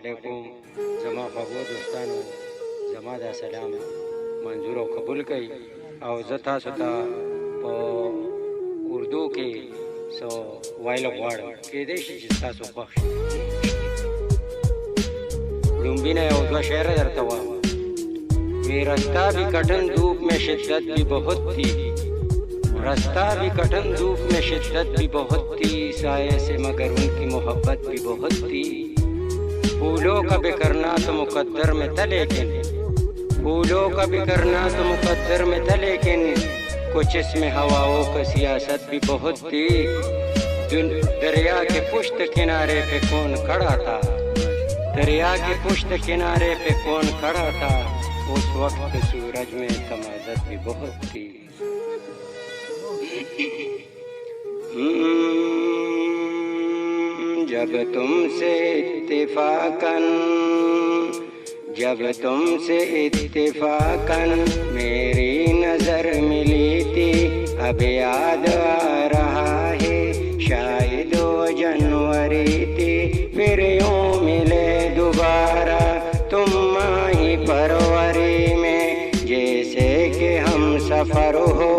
अलैकुम जमा खबो दोस्तानो जमा दा सलाम मंजूर और कबूल कई और जता सुता उर्दू के सो वाइल वाड़ के देश जिसका सो बख्श लुम्बी ने और शेर दरतवा वे रास्ता भी कठिन धूप में शिद्दत भी बहुत थी, रास्ता भी कठिन धूप में शिद्दत भी बहुत थी, साये से मगर उनकी मोहब्बत भी बहुत थी। फूलों का बिखरना तो मुकद्दर में था लेकिन, फूलों का बिखरना तो मुकद्दर में था लेकिन कुछ इसमें हवाओं का सियासत भी बहुत थी। दरिया के पुश्त किनारे पे कौन खड़ा था, दरिया के पुश्त किनारे पे कौन खड़ा था, उस वक्त सूरज में तमाज़त भी बहुत थी। जब तुमसे इत्तिफाकन, जब तुमसे इत्तिफाकन मेरी नजर मिली थी, अब याद आ रहा है शायद वो जनवरी थी, फिर यूं मिले दोबारा तुम माही फरवरी में, जैसे कि हम सफर हो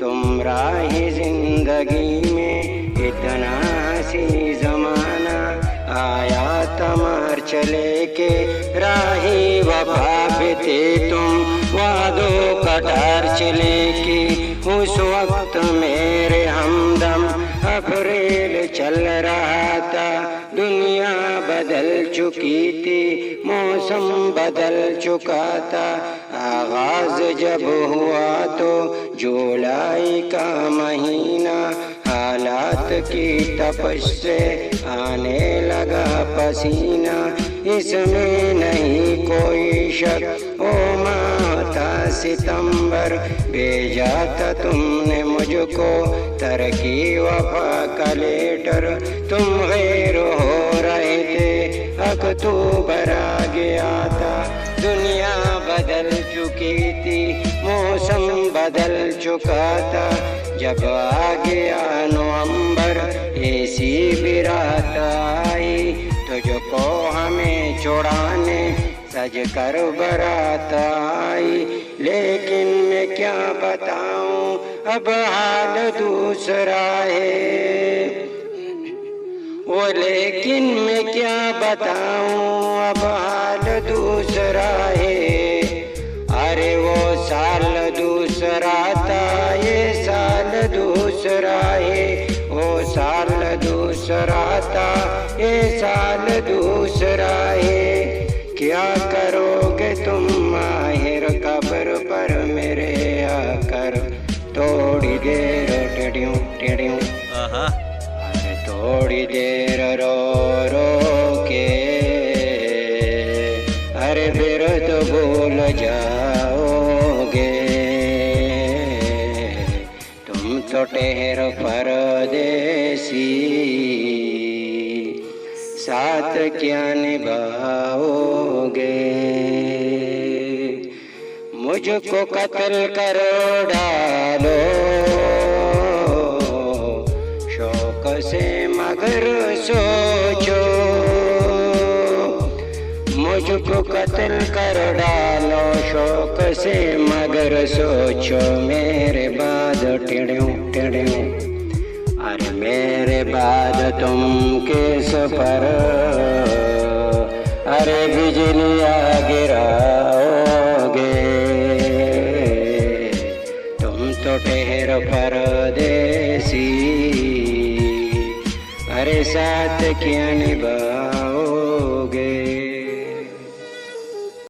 तुम राही जिंदगी में। इतना हसी जमाना आया तमार चले के, राही वफा पे थे तुम वादों का डार चले के। उस वक्त मेरे हमदम अप्रैल चल रहा था, दुनिया बदल चुकी थी, मौसम बदल चुका था। आगाज जब हुआ तो जुलाई का महीना, हालात की तपश से आने लगा पसीना, इसमें नहीं कोई शक ओ माह था सितंबर, भेजा था तुमने मुझको तरकी वफा का लेटर। तुम गैर हो रहे थे, अक्टूबर आ गया था, दुनिया बदल चुकी थी, मौसम बदल चुका था। जब आ गया नवंबर ऐसी भी रात आई, तुझको हमें छुड़ाने सज कर बारात आई। लेकिन मैं क्या बताऊं अब हाल दूसरा है, वो लेकिन मैं क्या बताऊं अब हाल दूसरा है। अरे वो साल दूसरा था, ये साल दूसरा है, वो साल दूसरा था, ये साल दूसरा है। क्या करोगे तुम माहिर कब्र पर मेरे आकर, थोड़ी देर टेढ़ियों टेढ़ियों, अरे थोड़ी देर रो रो के, अरे फिर तो भूल जाओगे। तुम तो ठहर परदेसी, साथ क्या निभाओगे। मुझको कत्ल कर डालो शौक से मगर सोचो, मुझको कत्ल कर डालो शौक से मगर सोचो। मेरे बाद टेढ़ियों टेढ़ियों, अरे मेरे बाद तुम किस पर अरे बिजलियाँ गिराओगे। तुम तो ठहर परदेसी, अरे साथ क्या निभाओगे।